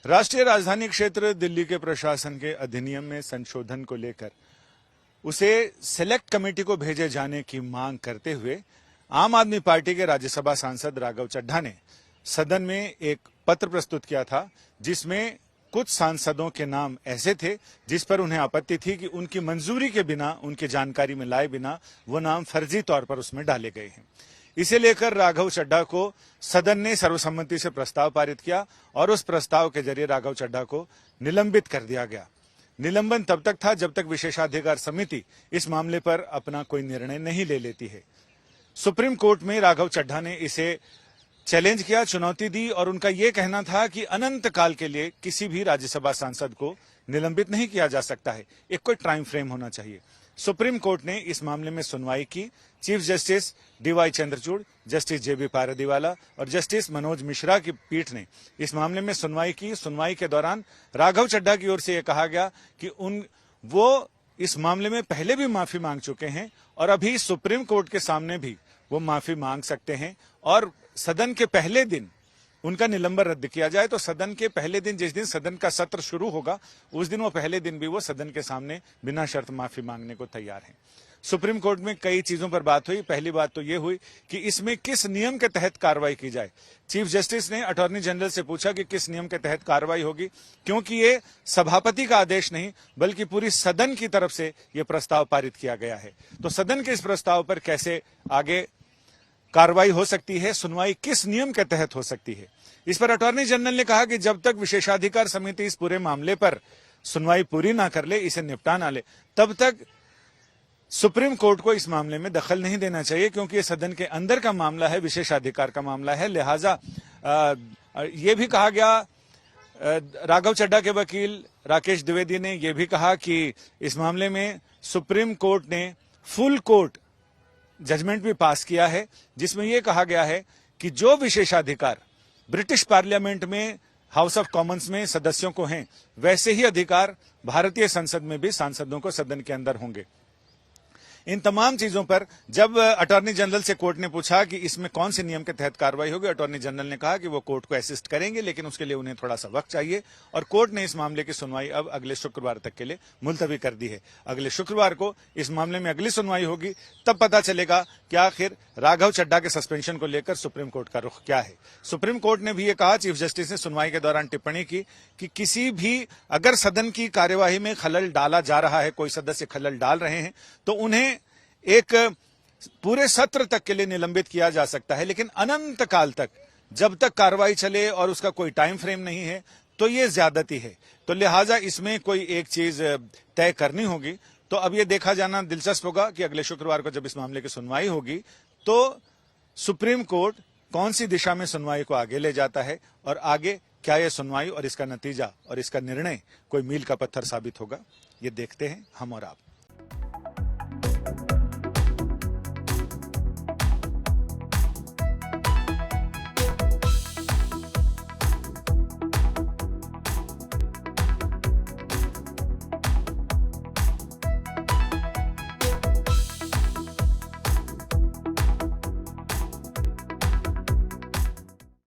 राष्ट्रीय राजधानी क्षेत्र दिल्ली के प्रशासन के अधिनियम में संशोधन को लेकर उसे सिलेक्ट कमेटी को भेजे जाने की मांग करते हुए आम आदमी पार्टी के राज्यसभा सांसद राघव चड्ढा ने सदन में एक पत्र प्रस्तुत किया था, जिसमें कुछ सांसदों के नाम ऐसे थे जिस पर उन्हें आपत्ति थी कि उनकी मंजूरी के बिना, उनकी जानकारी में लाए बिना वो नाम फर्जी तौर पर उसमें डाले गए हैं। इसे लेकर राघव चड्ढा को सदन ने सर्वसम्मति से प्रस्ताव पारित किया और उस प्रस्ताव के जरिए राघव चड्ढा को निलंबित कर दिया गया। निलंबन तब तक था जब तक विशेषाधिकार समिति इस मामले पर अपना कोई निर्णय नहीं ले लेती है। सुप्रीम कोर्ट में राघव चड्ढा ने इसे चैलेंज किया, चुनौती दी और उनका यह कहना था कि अनंत काल के लिए किसी भी राज्यसभा सांसद को निलंबित नहीं किया जा सकता है, एक कोई टाइम फ्रेम होना चाहिए। सुप्रीम कोर्ट ने इस मामले में सुनवाई की। Chief justice DY Chandrachud, justice JB Pardiwala और जस्टिस मनोज मिश्रा की पीठ ने इस मामले में सुनवाई की। सुनवाई के दौरान राघव चड्ढा की ओर से यह कहा गया कि वो इस मामले में पहले भी माफी मांग चुके हैं और अभी सुप्रीम कोर्ट के सामने भी वो माफी मांग सकते हैं और सदन के पहले दिन उनका निलंबन रद्द किया जाए तो सदन के पहले दिन, जिस दिन सदन का सत्र शुरू होगा, उस दिन वो पहले दिन भी वो सदन के सामने बिना शर्त माफी मांगने को तैयार हैं। सुप्रीम कोर्ट में कई चीजों पर बात हुई। पहली बात तो ये हुई कि इसमें किस नियम के तहत कार्रवाई की जाए। चीफ जस्टिस ने अटॉर्नी जनरल से पूछा कि किस नियम के तहत कार्रवाई होगी, क्योंकि ये सभापति का आदेश नहीं बल्कि पूरी सदन की तरफ से ये प्रस्ताव पारित किया गया है। तो सदन के इस प्रस्ताव पर कैसे आगे कार्रवाई हो सकती है, सुनवाई किस नियम के तहत हो सकती है। इस पर अटॉर्नी जनरल ने कहा कि जब तक विशेषाधिकार समिति इस पूरे मामले पर सुनवाई पूरी ना कर ले, इसे निपटा ना ले, तब तक सुप्रीम कोर्ट को इस मामले में दखल नहीं देना चाहिए, क्योंकि ये सदन के अंदर का मामला है, विशेषाधिकार का मामला है। लिहाजा ये भी कहा गया, राघव चड्ढा के वकील राकेश द्विवेदी ने यह भी कहा कि इस मामले में सुप्रीम कोर्ट ने फुल कोर्ट जजमेंट भी पास किया है, जिसमें यह कहा गया है कि जो विशेषाधिकार ब्रिटिश पार्लियामेंट में, हाउस ऑफ कॉमन्स में सदस्यों को हैं, वैसे ही अधिकार भारतीय संसद में भी सांसदों को सदन के अंदर होंगे। इन तमाम चीजों पर जब अटॉर्नी जनरल से कोर्ट ने पूछा कि इसमें कौन से नियम के तहत कार्रवाई होगी, अटॉर्नी जनरल ने कहा कि वो कोर्ट को असिस्ट करेंगे, लेकिन उसके लिए उन्हें थोड़ा सा वक्त चाहिए और कोर्ट ने इस मामले की सुनवाई अब अगले शुक्रवार तक के लिए मुलतवी कर दी है। अगले शुक्रवार को इस मामले में अगली सुनवाई होगी, तब पता चलेगा कि आखिर राघव चड्ढा के सस्पेंशन को लेकर सुप्रीम कोर्ट का रुख क्या है। सुप्रीम कोर्ट ने भी ये कहा, चीफ जस्टिस ने सुनवाई के दौरान टिप्पणी की कि किसी भी, अगर सदन की कार्यवाही में खलल डाला जा रहा है, कोई सदस्य खलल डाल रहे हैं, तो उन्हें एक पूरे सत्र तक के लिए निलंबित किया जा सकता है, लेकिन अनंत काल तक, जब तक कार्रवाई चले और उसका कोई टाइम फ्रेम नहीं है, तो ये ज्यादती है। तो लिहाजा इसमें कोई एक चीज तय करनी होगी। तो अब ये देखा जाना दिलचस्प होगा कि अगले शुक्रवार को जब इस मामले की सुनवाई होगी तो सुप्रीम कोर्ट कौन सी दिशा में सुनवाई को आगे ले जाता है और आगे क्या यह सुनवाई और इसका नतीजा और इसका निर्णय कोई मील का पत्थर साबित होगा, ये देखते हैं हम और आप।